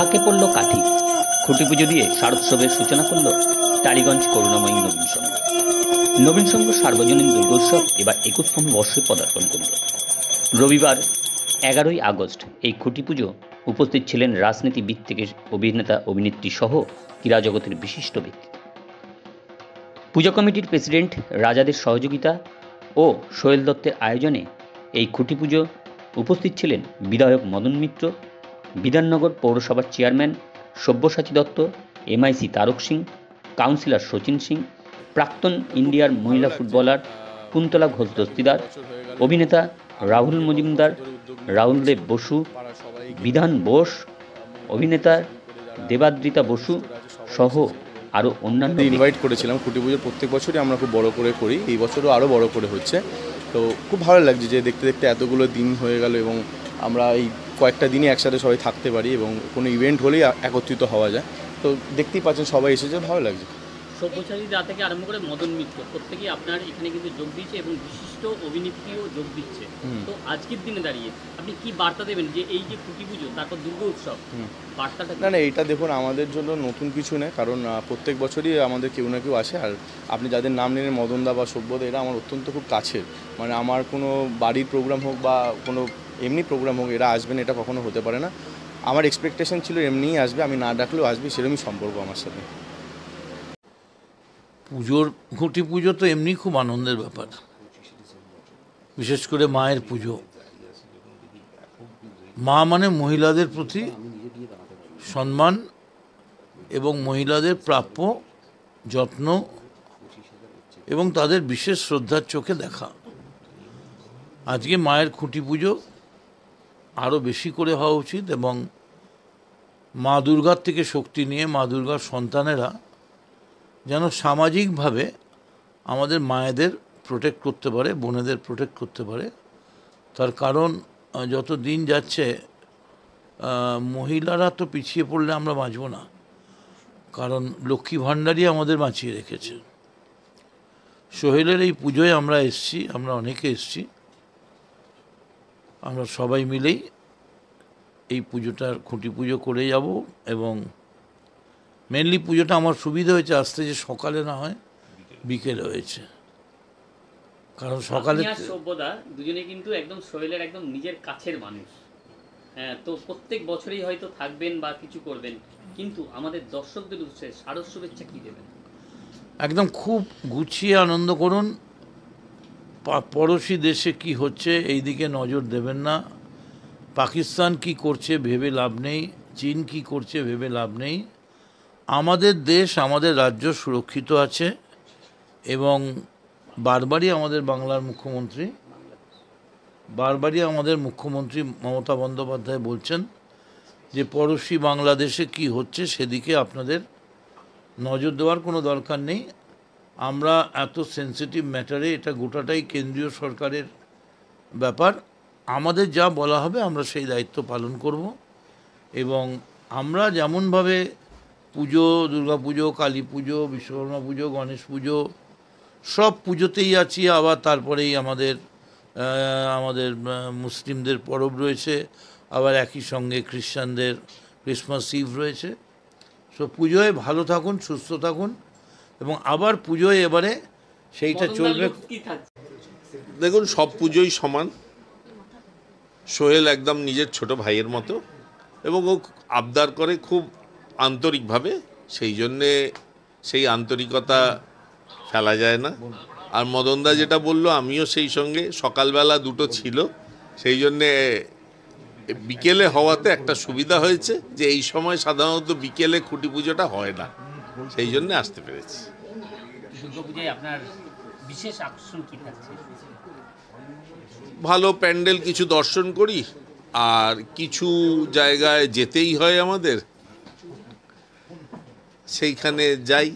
ঢাকে পড়ল কাঠি, খুঁটি পুজো দিয়ে শারদোৎসবের সূচনা করল টালিগঞ্জ করুণাময়ী নবীন সংঘ। নবীন সংঘ সার্বজনীন দুর্গোৎসব এবার 21তম বর্ষে পদার্পণ করল। রবিবার 11ই আগস্ট এই খুঁটি পুজো উপস্থিত ছিলেন রাজনীতিবিদ থেকে অভিনেতা অভিনেত্রী সহ ক্রীড়া জগতের বিশিষ্ট ব্যক্তি। পূজা কমিটির প্রেসিডেন্ট রাজাদের সহযোগিতা ও সোহেল দত্তের আয়োজনে এই খুঁটি পুজো উপস্থিত ছিলেন বিধায়ক মদন মিত্র, বিধাননগর পৌরসভার chairman Sabyasachi Dutta, MIC Tarak Singh, councillor Sachin Singh, প্রাক্তন ইন্ডিয়ার মহিলা ফুটবলার কুন্তলা ঘোষ দস্তিদার, অভিনেতা রাহুল মজুমদার, রাহুল দেব বসু, বিধান বোস, অভিনেতা দেবাদ্রিতা বসু সহ আরও অন্যান্য। ইনভাইট করেছিলাম। খুঁটি পুজো প্রত্যেক বছরই আমরা খুব বড় করে করি, এই বছরও আরও বড় করে হচ্ছে। তো খুব ভালো লাগছে যে দেখতে দেখতে এতগুলো দিন হয়ে গেল এবং আমরা এই কয়েকটা দিনই একসাথে সবাই থাকতে পারি এবং কোনো ইভেন্ট হলেই একত্রিত হওয়া যায়। তো দেখতেই পাচ্ছেন সবাই এসেছে, ভালো লাগছে। সব্যসাচী দা থেকে আরম্ভ করে মদন মিত্র প্রত্যেকেই আপনার এখানে কিন্তু যোগ দিচ্ছে এবং বিশিষ্ট অভিনেত্রীও যোগ দিচ্ছে। তো আজকের দিনে দাঁড়িয়ে আপনি কি বার্তা দেবেন যে এই যে খুঁটি পুজো তারপর দুর্গা উৎসব বার্তাটা? না, এইটা দেখুন আমাদের জন্য নতুন কিছু নেই, কারণ প্রত্যেক বছরই আমাদের কেউ না কেউ আসে। আর আপনি যাদের নাম নিলেন মদনদা বা সব্যদা, এরা আমার অত্যন্ত খুব কাছের। মানে আমার কোনো বাড়ির প্রোগ্রাম হোক বা কোনো এমনি প্রোগ্রাম হোক, এরা আসবেন এটা কখনো হতে পারে না। আমার এক্সপেকটেশন ছিল এমনিই আসবে, আমি না ডাকলেও আসবে, সেরকমই সম্পর্ক আমার সাথে। খুঁটি পুজো তো এমনি খুব আনন্দের ব্যাপার, বিশেষ করে মায়ের পুজো। মা মানে মহিলাদের প্রতি সম্মান এবং মহিলাদের প্রাপ্য যত্ন এবং তাদের বিশেষ শ্রদ্ধার চোখে দেখা। আজকে মায়ের খুঁটি পুজো আরও বেশি করে হওয়া উচিত এবং মা দুর্গার থেকে শক্তি নিয়ে মা দুর্গার সন্তানেরা যেন সামাজিকভাবে আমাদের মায়েদের প্রোটেক্ট করতে পারে, বোনেদের প্রোটেক্ট করতে পারে। তার কারণ যত দিন যাচ্ছে মহিলারা তো পিছিয়ে পড়লে আমরা বাঁচব না, কারণ লক্ষ্মী ভাণ্ডারই আমাদের বাঁচিয়ে রেখেছে। সোহেলের এই পুজোয় আমরা এসছি, আমরা অনেকে এসছি, আমরা সবাই মিলেই এই পুজোটার খুঁটি পুজো করে যাব। এবং মেনলি পুজোটা আমার সুবিধা হয়েছে আসতে, যে সকালে না হয় বিকেলে হয়েছে, কারণ সকালে সব্যদা দুজনে কিন্তু একদম সোহেলের একদম নিজের কাছের মানুষ। হ্যাঁ, তো প্রত্যেক বছরই হয়তো থাকবেন বা কিছু করবেন, কিন্তু আমাদের দর্শকদের উদ্দেশ্যে শারদ শুভেচ্ছা কি দেবেন? একদম খুব গুছিয়ে আনন্দ করুন। পড়োশি দেশে কি হচ্ছে এই দিকে নজর দেবেন না। পাকিস্তান কি করছে ভেবে লাভ নেই, চীন কি করছে ভেবে লাভ নেই। আমাদের দেশ, আমাদের রাজ্য সুরক্ষিত আছে এবং বারবারই আমাদের বাংলার মুখ্যমন্ত্রী, মমতা বন্দ্যোপাধ্যায় বলছেন যে পড়োশি বাংলাদেশে কি হচ্ছে সেদিকে আপনাদের নজর দেওয়ার কোনো দরকার নেই। আমরা এত সেন্সিটিভ ম্যাটারে, এটা গোটাটাই কেন্দ্রীয় সরকারের ব্যাপার, আমাদের যা বলা হবে আমরা সেই দায়িত্ব পালন করব। এবং আমরা যেমনভাবে পুজো, দুর্গা পুজো, কালী পুজো, বিশ্বকর্মা পুজো, গণেশ পুজো সব পুজোতেই আছি, আবার তারপরেই আমাদের মুসলিমদের পরব রয়েছে, আবার একই সঙ্গে খ্রিস্টানদের ক্রিসমাস ইভ রয়েছে। সব পুজোয় ভালো থাকুন, সুস্থ থাকুন এবং আবার পুজোয় এবারে সেইটা চলবে। দেখুন, সব পুজোই সমান। সোহেল একদম নিজের ছোট ভাইয়ের মতো এবং ও আবদার করে খুব আন্তরিকভাবে, সেই জন্যে সেই আন্তরিকতা ফেলা যায় না। আর মদনদা যেটা বলল আমিও সেই সঙ্গে, সকালবেলা দুটো ছিল, সেই জন্যে বিকেলে হওয়াতে একটা সুবিধা হয়েছে যে এই সময় সাধারণত বিকেলে খুঁটি পুজোটা হয় না, সেই জন্যে আসতে পেরেছি। দুর্গাপূজায় আপনার বিশেষ আকর্ষণ কি থাকছে? ভালো প্যান্ডেল কিছু দর্শন করি, আর কিছু জায়গায় যেতেই হয় আমাদের, সেইখানে যাই।